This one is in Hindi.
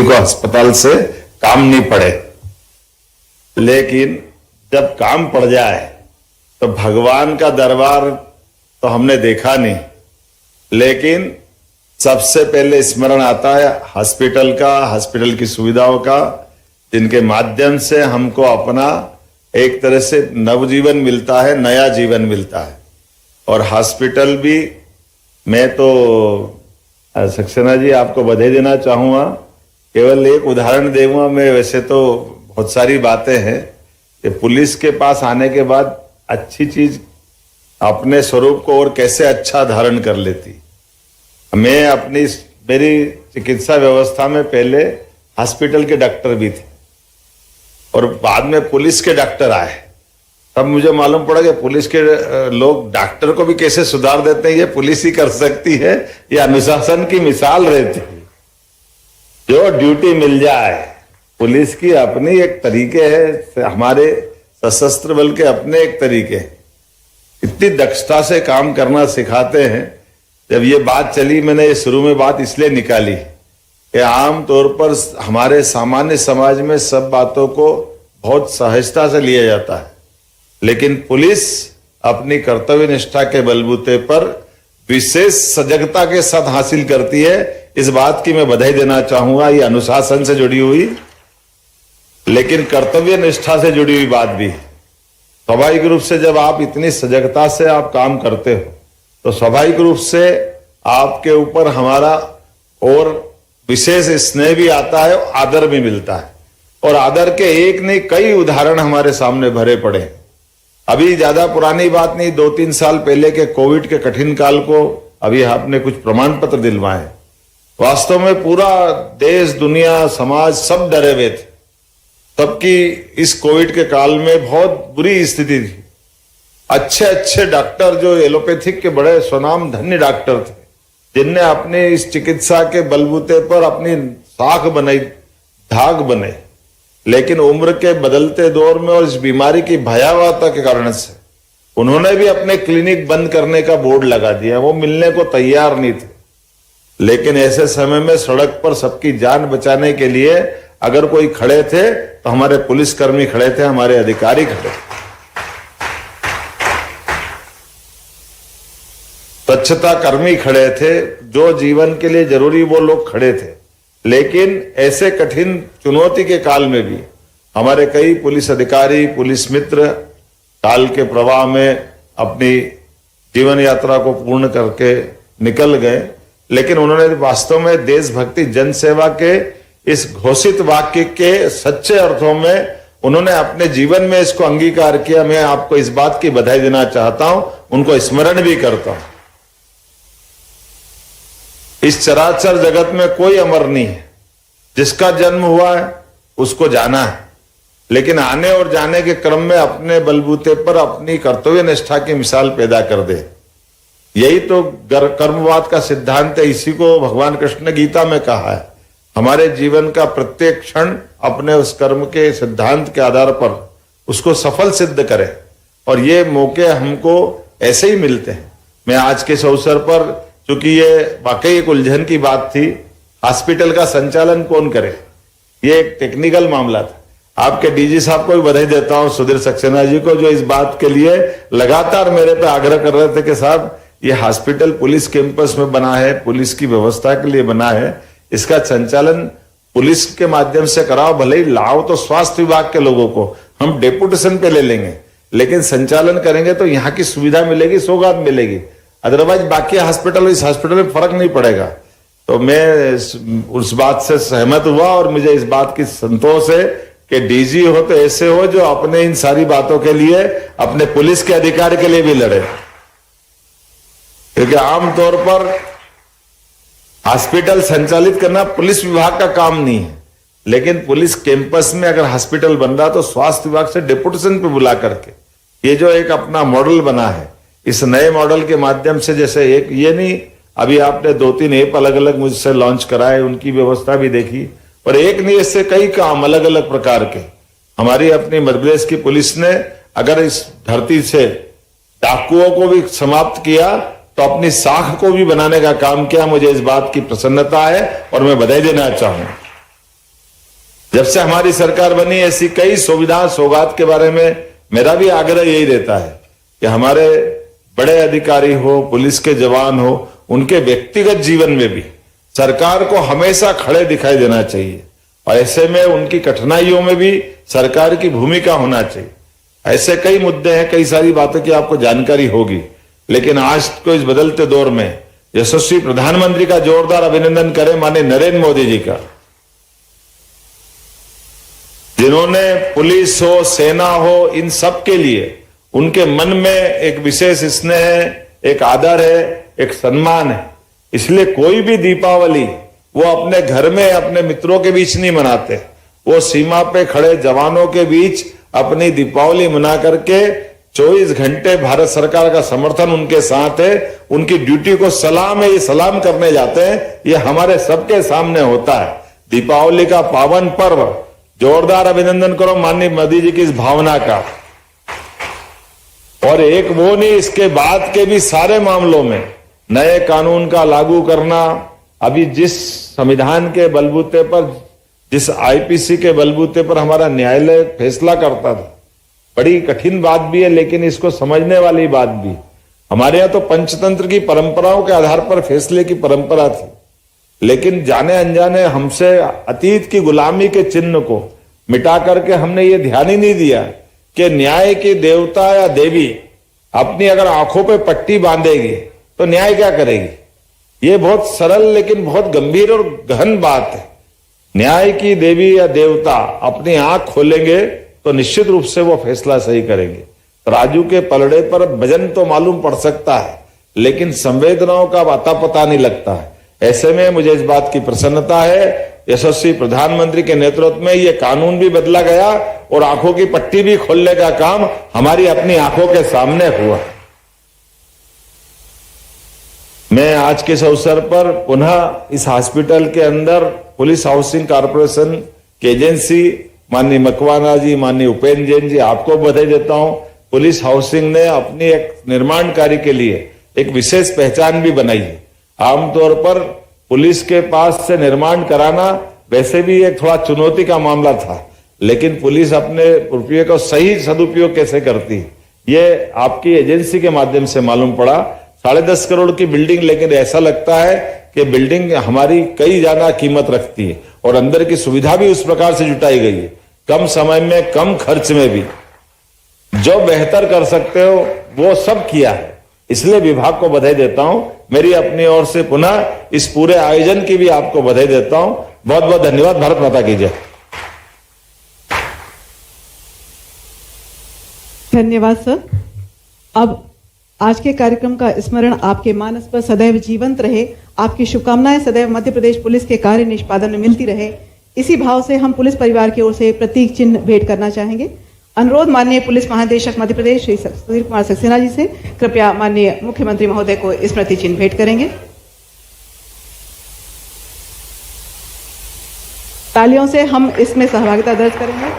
को अस्पताल से काम नहीं पड़े, लेकिन जब काम पड़ जाए तो भगवान का दरबार तो हमने देखा नहीं, लेकिन सबसे पहले स्मरण आता है हॉस्पिटल का, हॉस्पिटल की सुविधाओं का, जिनके माध्यम से हमको अपना एक तरह से नवजीवन मिलता है, नया जीवन मिलता है। और हॉस्पिटल भी, मैं तो सक्सेना जी आपको बधाई देना चाहूंगा। केवल एक उदाहरण दूंगा मैं, वैसे तो बहुत सारी बातें हैं कि पुलिस के पास आने के बाद अच्छी चीज अपने स्वरूप को और कैसे अच्छा धारण कर लेती। मैं मेरी चिकित्सा व्यवस्था में पहले हॉस्पिटल के डॉक्टर भी थे और बाद में पुलिस के डॉक्टर आए, तब मुझे मालूम पड़ा कि पुलिस के लोग डॉक्टर को भी कैसे सुधार देते हैं, ये पुलिस ही कर सकती है। ये अनुशासन की मिसाल रहती है। जो ड्यूटी मिल जाए, पुलिस की अपनी एक तरीके है, हमारे सशस्त्र बल के अपने एक तरीके, इतनी दक्षता से काम करना सिखाते हैं। जब ये बात चली, मैंने शुरू में बात इसलिए निकाली कि आम तौर पर हमारे सामान्य समाज में सब बातों को बहुत सहजता से लिया जाता है, लेकिन पुलिस अपनी कर्तव्य निष्ठा के बलबूते पर विशेष सजगता के साथ हासिल करती है। इस बात की मैं बधाई देना चाहूंगा। ये अनुशासन से जुड़ी हुई, लेकिन कर्तव्य निष्ठा से जुड़ी हुई बात भी है। स्वाभाविक रूप से जब आप इतनी सजगता से आप काम करते हो तो स्वाभाविक रूप से आपके ऊपर हमारा और विशेष स्नेह भी आता है, आदर भी मिलता है। और आदर के एक नहीं कई उदाहरण हमारे सामने भरे पड़े। अभी ज्यादा पुरानी बात नहीं, 2-3 साल पहले के कोविड के कठिन काल को अभी आपने कुछ प्रमाण पत्र दिलवाए। वास्तव में पूरा देश, दुनिया, समाज सब डरे हुए थे। सबकी इस कोविड के काल में बहुत बुरी स्थिति थी। अच्छे अच्छे डॉक्टर जो एलोपैथिक के बड़े स्वनाम धन्य डॉक्टर थे, जिनने अपने इस चिकित्सा के बलबूते पर अपनी साख बनाई, धाक बने, लेकिन उम्र के बदलते दौर में और इस बीमारी की भयावहता के कारण से उन्होंने भी अपने क्लिनिक बंद करने का बोर्ड लगा दिया। वो मिलने को तैयार नहीं थे, लेकिन ऐसे समय में सड़क पर सबकी जान बचाने के लिए अगर कोई खड़े थे तो हमारे पुलिसकर्मी खड़े थे, हमारे अधिकारी खड़े थे, स्वच्छता कर्मी खड़े थे, जो जीवन के लिए जरूरी वो लोग खड़े थे। लेकिन ऐसे कठिन चुनौती के काल में भी हमारे कई पुलिस अधिकारी, पुलिस मित्र काल के प्रवाह में अपनी जीवन यात्रा को पूर्ण करके निकल गए। लेकिन उन्होंने वास्तव में देशभक्ति, जनसेवा के इस घोषित वाक्य के सच्चे अर्थों में उन्होंने अपने जीवन में इसको अंगीकार किया। मैं आपको इस बात की बधाई देना चाहता हूं, उनको स्मरण भी करता हूं। इस चराचर जगत में कोई अमर नहीं है। जिसका जन्म हुआ है उसको जाना है, लेकिन आने और जाने के क्रम में अपने बलबूते पर अपनी कर्तव्य निष्ठा की मिसाल पैदा कर दे। यही तो कर्मवाद का सिद्धांत है। इसी को भगवान कृष्ण ने गीता में कहा है। हमारे जीवन का प्रत्येक क्षण अपने उस कर्म के सिद्धांत के आधार पर उसको सफल सिद्ध करें, और ये मौके हमको ऐसे ही मिलते हैं। मैं आज के इस अवसर पर, चूंकि ये वाकई एक उलझन की बात थी, हॉस्पिटल का संचालन कौन करे, ये एक टेक्निकल मामला था। आपके डीजी साहब को भी बधाई देता हूं, सुधीर सक्सेना जी को, जो इस बात के लिए लगातार मेरे पे आग्रह कर रहे थे कि साहब ये हॉस्पिटल पुलिस कैंपस में बना है, पुलिस की व्यवस्था के लिए बना है, इसका संचालन पुलिस के माध्यम से कराओ। भले ही लाओ तो स्वास्थ्य विभाग के लोगों को हम डेपुटेशन पे ले लेंगे, लेकिन संचालन करेंगे तो यहाँ की सुविधा मिलेगी, सौगात मिलेगी। अदरवाइज बाकी हॉस्पिटल, इस हॉस्पिटल में फर्क नहीं पड़ेगा। तो मैं उस बात से सहमत हुआ, और मुझे इस बात की संतोष है कि डीजी हो तो ऐसे हो जो अपने इन सारी बातों के लिए, अपने पुलिस के अधिकार के लिए भी लड़े। क्योंकि आमतौर पर हॉस्पिटल संचालित करना पुलिस विभाग का काम नहीं है, लेकिन पुलिस कैंपस में अगर हॉस्पिटल बन रहा तो स्वास्थ्य विभाग से डेपुटेशन पे बुला करके, ये जो एक अपना मॉडल बना है, इस नए मॉडल के माध्यम से, जैसे एक ये नहीं, अभी आपने 2-3 ऐप अलग अलग मुझसे लॉन्च कराए, उनकी व्यवस्था भी देखी, और एक नहीं, इससे कई काम अलग अलग प्रकार के। हमारी अपनी मध्य प्रदेश की पुलिस ने अगर इस धरती से डाकुओं को भी समाप्त किया तो अपनी साख को भी बनाने का काम किया। मुझे इस बात की प्रसन्नता है और मैं बधाई देना चाहूंगा। जब से हमारी सरकार बनी ऐसी कई सुविधा सौगात के बारे में मेरा भी आग्रह यही रहता है कि हमारे बड़े अधिकारी हो, पुलिस के जवान हो, उनके व्यक्तिगत जीवन में भी सरकार को हमेशा खड़े दिखाई देना चाहिए और ऐसे में उनकी कठिनाइयों में भी सरकार की भूमिका होना चाहिए। ऐसे कई मुद्दे हैं, कई सारी बातों की आपको जानकारी होगी, लेकिन आज को इस बदलते दौर में यशस्वी प्रधानमंत्री का जोरदार अभिनंदन करें माननीय नरेंद्र मोदी जी का, जिन्होंने पुलिस हो, सेना हो, इन सब के लिए उनके मन में एक विशेष स्नेह है, एक आदर है, एक सम्मान है। इसलिए कोई भी दीपावली वो अपने घर में अपने मित्रों के बीच नहीं मनाते, वो सीमा पे खड़े जवानों के बीच अपनी दीपावली मना करके 24 घंटे भारत सरकार का समर्थन उनके साथ है। उनकी ड्यूटी को सलाम है, ये सलाम करने जाते हैं, ये हमारे सबके सामने होता है। दीपावली का पावन पर्व, जोरदार अभिनंदन करो माननीय मोदी जी की इस भावना का। और एक वो नहीं, इसके बाद के भी सारे मामलों में नए कानून का लागू करना, अभी जिस संविधान के बलबूते पर, जिस आईपीसी के बलबूते पर हमारा न्यायालय फैसला करता था, बड़ी कठिन बात भी है लेकिन इसको समझने वाली बात भी। हमारे यहाँ तो पंचतंत्र की परंपराओं के आधार पर फैसले की परंपरा थी, लेकिन जाने अनजाने हमसे अतीत की गुलामी के चिन्ह को मिटा करके हमने ये ध्यान ही नहीं दिया कि न्याय की देवता या देवी अपनी अगर आंखों पे पट्टी बांधेगी तो न्याय क्या करेगी। ये बहुत सरल लेकिन बहुत गंभीर और गहन बात है। न्याय की देवी या देवता अपनी आंख खोलेंगे तो निश्चित रूप से वो फैसला सही करेंगे। राजू के पलड़े पर वजन तो मालूम पड़ सकता है लेकिन संवेदनाओं का अता पता नहीं लगता है। ऐसे में मुझे इस बात की प्रसन्नता है, यशस्वी प्रधानमंत्री के नेतृत्व में ये कानून भी बदला गया और आंखों की पट्टी भी खोलने का काम हमारी अपनी आंखों के सामने हुआ। मैं आज के इस अवसर पर पुनः इस हॉस्पिटल के अंदर पुलिस हाउसिंग कॉर्पोरेशन की एजेंसी माननीय मकवाना जी, माननीय उपेंद्र जैन जी, आपको बधाई देता हूं। पुलिस हाउसिंग ने अपनी एक निर्माण कार्य के लिए एक विशेष पहचान भी बनाई है। आमतौर पर पुलिस के पास से निर्माण कराना वैसे भी एक थोड़ा चुनौती का मामला था, लेकिन पुलिस अपने रुपये का सही सदुपयोग कैसे करती है ये आपकी एजेंसी के माध्यम से मालूम पड़ा। 10.5 करोड़ की बिल्डिंग, लेकिन ऐसा लगता है कि बिल्डिंग हमारी कई ज्यादा कीमत रखती है और अंदर की सुविधा भी उस प्रकार से जुटाई गई है, कम समय में कम खर्च में भी। जो बेहतर कर सकते हो वो सब किया है, इसलिए विभाग को बधाई देता हूं। मेरी अपनी ओर से पुनः इस पूरे आयोजन की भी आपको बधाई देता हूं। बहुत बहुत धन्यवाद। भारत माता की जय। धन्यवाद सर। अब आज के कार्यक्रम का स्मरण आपके मानस पर सदैव जीवंत रहे, आपकी शुभकामनाएं सदैव मध्य प्रदेश पुलिस के कार्य निष्पादन में मिलती रहे, इसी भाव से हम पुलिस परिवार की ओर से प्रतीक चिन्ह भेंट करना चाहेंगे। अनुरोध माननीय पुलिस महानिदेशक मध्य प्रदेश श्री सुधीर कुमार सक्सेना जी से, कृपया माननीय मुख्यमंत्री महोदय को स्मृति चिन्ह भेंट करेंगे। तालियों से हम इसमें सहभागिता दर्ज करेंगे।